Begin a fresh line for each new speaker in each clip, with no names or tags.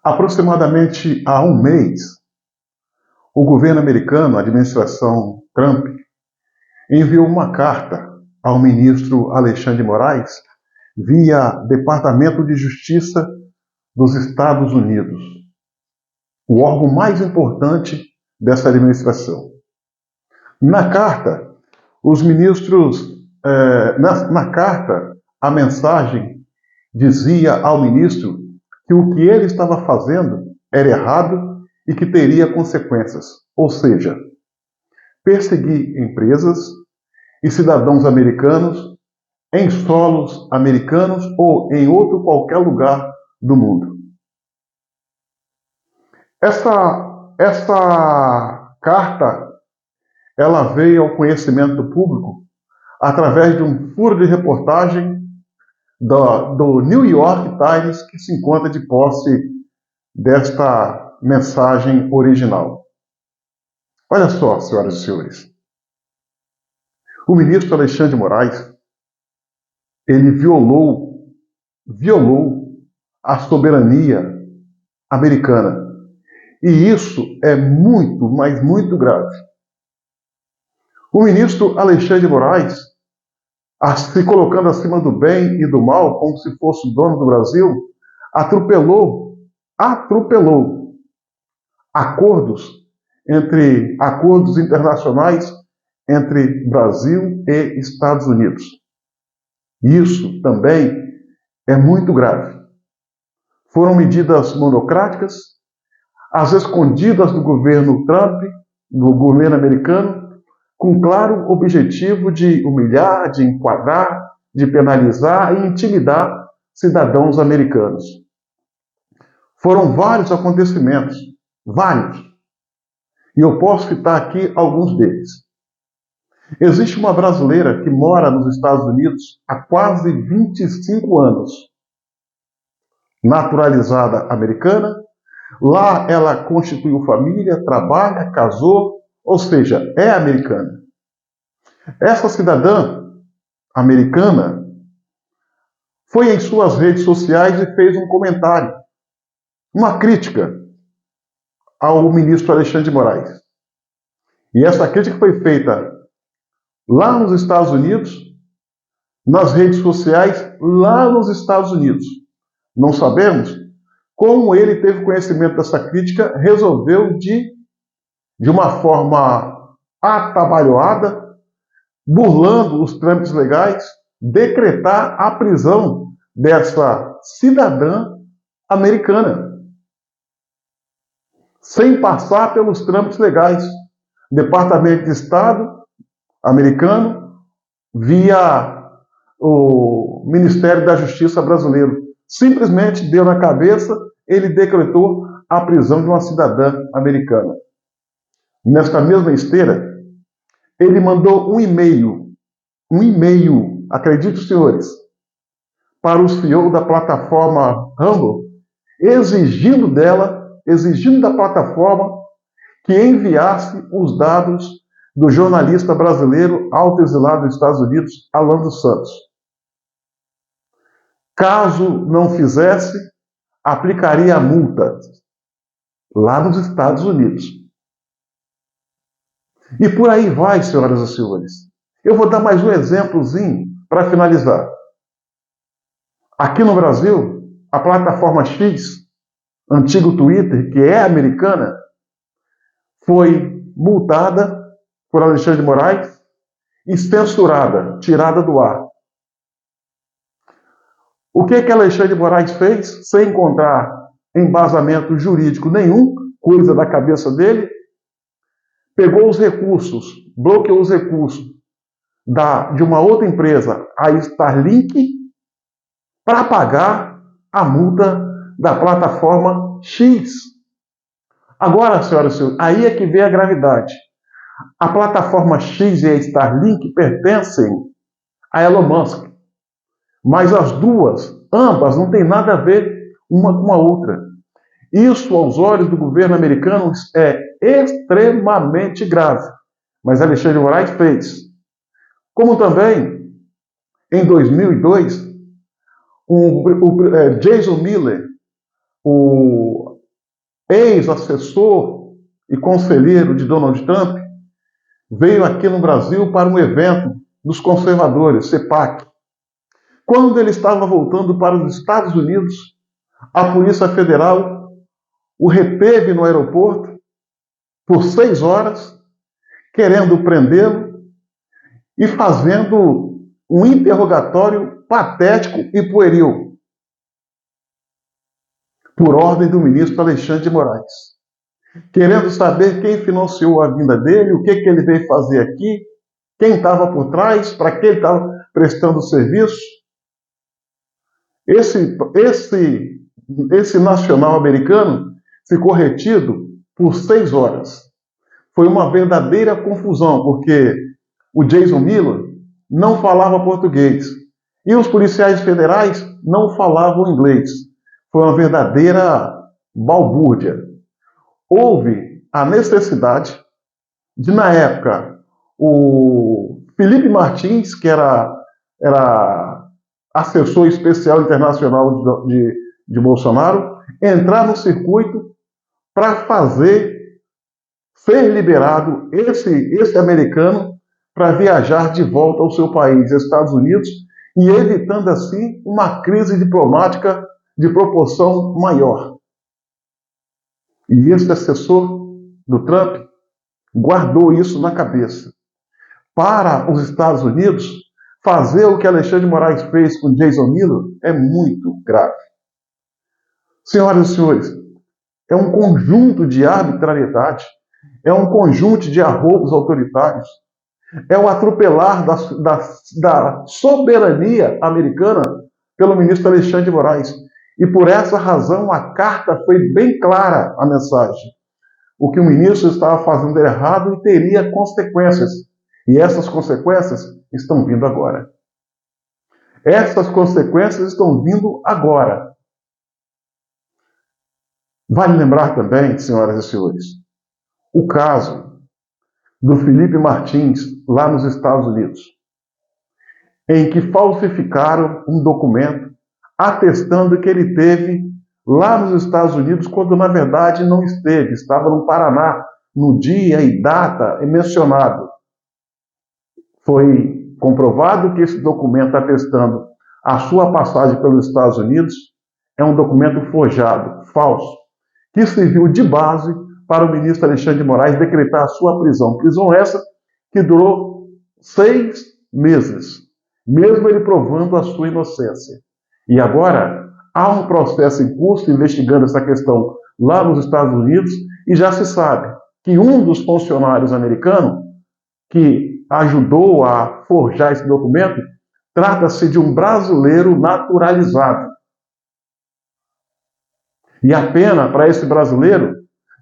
Aproximadamente há um mês, o governo americano, a administração Trump, enviou uma carta ao ministro Alexandre de Moraes via Departamento de Justiça dos Estados Unidos, o órgão mais importante dessa administração. Na carta, os ministros, na carta, a mensagem dizia ao ministro que o que ele estava fazendo era errado e que teria consequências, ou seja, perseguir empresas e cidadãos americanos em solos americanos ou em outro qualquer lugar do mundo. Essa carta ela veio ao conhecimento do público através de um furo de reportagem do New York Times, que se encontra de posse desta mensagem original. Olha só, senhoras e senhores. O ministro Alexandre de Moraes, ele violou a soberania americana. E isso é muito, mas muito grave. O ministro Alexandre de Moraes, se colocando acima do bem e do mal, como se fosse o dono do Brasil, atropelou acordos internacionais entre Brasil e Estados Unidos. Isso também é muito grave. Foram medidas monocráticas, às escondidas do governo Trump, do governo americano, com claro objetivo de humilhar, de enquadrar, de penalizar e intimidar cidadãos americanos. Foram vários acontecimentos, vários. E eu posso citar aqui alguns deles. Existe uma brasileira que mora nos Estados Unidos há quase 25 anos, naturalizada americana. Lá ela constituiu família, trabalha, casou, ou seja, é americana. Essa cidadã americana foi em suas redes sociais e fez um comentário, uma crítica ao ministro Alexandre de Moraes. E essa crítica foi feita lá nos Estados Unidos, nas redes sociais lá nos Estados Unidos. Não sabemos como ele teve conhecimento dessa crítica, resolveu de uma forma atabalhoada, burlando os trâmites legais, decretar a prisão dessa cidadã americana, sem passar pelos trâmites legais. Departamento de Estado americano, via o Ministério da Justiça brasileiro. Simplesmente deu na cabeça, ele decretou a prisão de uma cidadã americana. Nesta mesma esteira, ele mandou um e-mail, acredite senhores, para o CEO da plataforma Rumble, exigindo da plataforma que enviasse os dados do jornalista brasileiro autoexilado nos Estados Unidos, Alan dos Santos. Caso não fizesse, aplicaria a multa lá nos Estados Unidos. E por aí vai, senhoras e senhores. Eu vou dar mais um exemplozinho para finalizar. Aqui no Brasil, a plataforma X, antigo Twitter, que é americana, foi multada por Alexandre de Moraes e censurada, tirada do ar. O que Alexandre de Moraes fez, sem encontrar embasamento jurídico nenhum, coisa da cabeça dele, pegou os recursos, bloqueou os recursos de uma outra empresa, a Starlink, para pagar a multa da plataforma X. Agora, senhoras e senhores, aí é que vem a gravidade. A plataforma X e a Starlink pertencem a Elon Musk. Mas as duas, ambas, não têm nada a ver uma com a outra. Isso, aos olhos do governo americano, é extremamente grave. Mas Alexandre de Moraes fez. Como também, em 2002, Jason Miller, o ex-assessor e conselheiro de Donald Trump, veio aqui no Brasil para um evento dos conservadores, CPAC. Quando ele estava voltando para os Estados Unidos, a Polícia Federal o reteve no aeroporto por 6 horas, querendo prendê-lo e fazendo um interrogatório patético e pueril, por ordem do ministro Alexandre de Moraes, querendo saber quem financiou a vinda dele, o que ele veio fazer aqui, quem estava por trás, para que ele estava prestando serviço. Esse nacional americano ficou retido por 6 horas. Foi uma verdadeira confusão, porque o Jason Miller não falava português e os policiais federais não falavam inglês. Foi uma verdadeira balbúrdia. Houve a necessidade de, na época, o Felipe Martins, que era assessor especial internacional de Bolsonaro, entrar no circuito para ser liberado esse americano para viajar de volta ao seu país, Estados Unidos, e evitando assim uma crise diplomática de proporção maior. E esse assessor do Trump guardou isso na cabeça. Para os Estados Unidos, fazer o que Alexandre de Moraes fez com Jason Miller é muito grave. Senhoras e senhores, é um conjunto de arbitrariedade, é um conjunto de arroubos autoritários, é o atropelar da soberania americana pelo ministro Alexandre de Moraes. E por essa razão a carta foi bem clara, a mensagem. O que o ministro estava fazendo errado e teria consequências. E essas consequências estão vindo agora. Essas consequências estão vindo agora. Vale lembrar também, senhoras e senhores, o caso do Felipe Martins, lá nos Estados Unidos, em que falsificaram um documento atestando que ele esteve lá nos Estados Unidos, quando na verdade não esteve, estava no Paraná, no dia e data mencionado. Foi comprovado que esse documento atestando a sua passagem pelos Estados Unidos é um documento forjado, falso, que serviu de base para o ministro Alexandre de Moraes decretar a sua prisão. Prisão essa que durou 6 meses, mesmo ele provando a sua inocência. E agora há um processo em curso investigando essa questão lá nos Estados Unidos e já se sabe que um dos funcionários americanos que ajudou a forjar esse documento trata-se de um brasileiro naturalizado. E a pena para esse brasileiro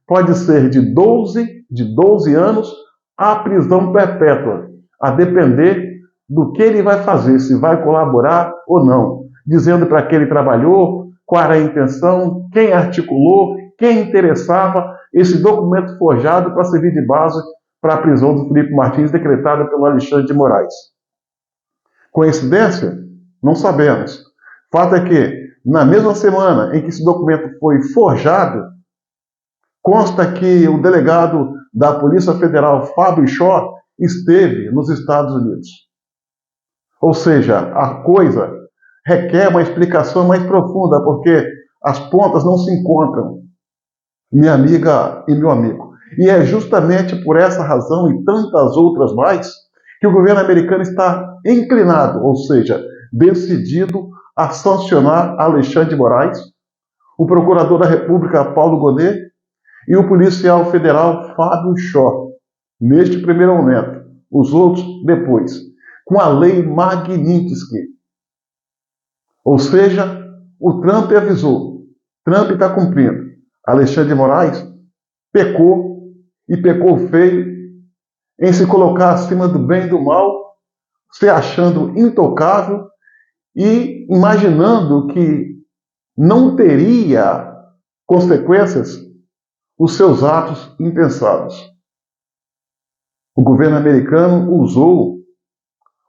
pode ser de 12 anos à prisão perpétua, a depender do que ele vai fazer, se vai colaborar ou não, dizendo para que ele trabalhou, qual era a intenção, quem articulou, quem interessava esse documento forjado para servir de base para a prisão do Felipe Martins decretada pelo Alexandre de Moraes. Coincidência? Não sabemos. Fato é que, na mesma semana em que esse documento foi forjado, consta que o delegado da Polícia Federal, Fábio Shaw, esteve nos Estados Unidos. Ou seja, a coisa requer uma explicação mais profunda, porque as pontas não se encontram, minha amiga e meu amigo. E é justamente por essa razão e tantas outras mais que o governo americano está inclinado, ou seja, decidido a sancionar Alexandre de Moraes, o procurador da República, Paulo Gonet, e o policial federal Fábio Shaw, neste primeiro momento, os outros depois, com a lei Magnitsky. Ou seja, o Trump avisou, Trump está cumprindo. Alexandre de Moraes pecou, e pecou feio, em se colocar acima do bem e do mal, se achando intocável e imaginando que não teria consequências os seus atos impensados. O governo americano usou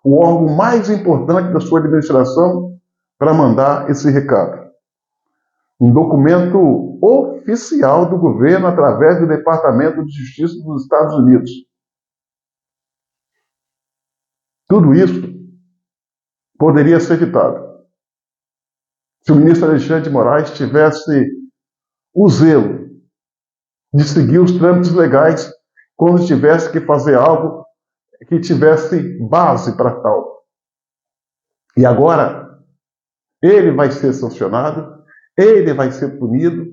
o órgão mais importante da sua administração para mandar esse recado. Um documento oficial do governo através do Departamento de Justiça dos Estados Unidos. Tudo isso poderia ser evitado se o ministro Alexandre de Moraes tivesse o zelo de seguir os trâmites legais quando tivesse que fazer algo que tivesse base para tal. E agora, ele vai ser sancionado, ele vai ser punido,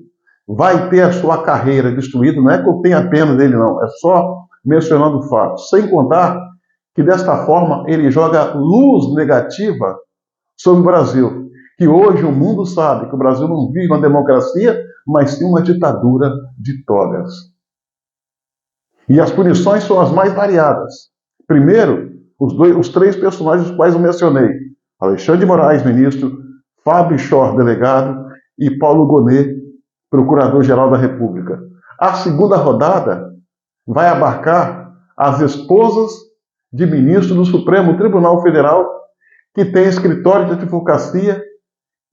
vai ter a sua carreira destruída. Não é que eu tenha pena dele, não, é só mencionando o fato. Sem contar que, desta forma, ele joga luz negativa sobre o Brasil. Que hoje o mundo sabe que o Brasil não vive uma democracia, mas sim uma ditadura de togas. E as punições são as mais variadas. Primeiro, os três personagens os quais eu mencionei. Alexandre de Moraes, ministro, Fábio Chor, delegado, e Paulo Gonet, procurador-geral da República. A segunda rodada vai abarcar as esposas de ministros do Supremo Tribunal Federal que tem escritório de advocacia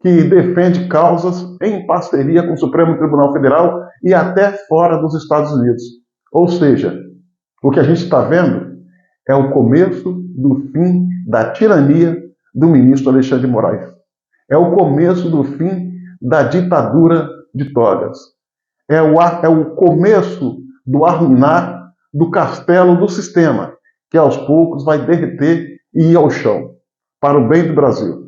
que defende causas em parceria com o Supremo Tribunal Federal e até fora dos Estados Unidos. Ou seja, o que a gente está vendo é o começo do fim da tirania do ministro Alexandre de Moraes. É o começo do fim da ditadura de togas. É o começo do arruinar do castelo do sistema, que aos poucos vai derreter e ir ao chão, para o bem do Brasil.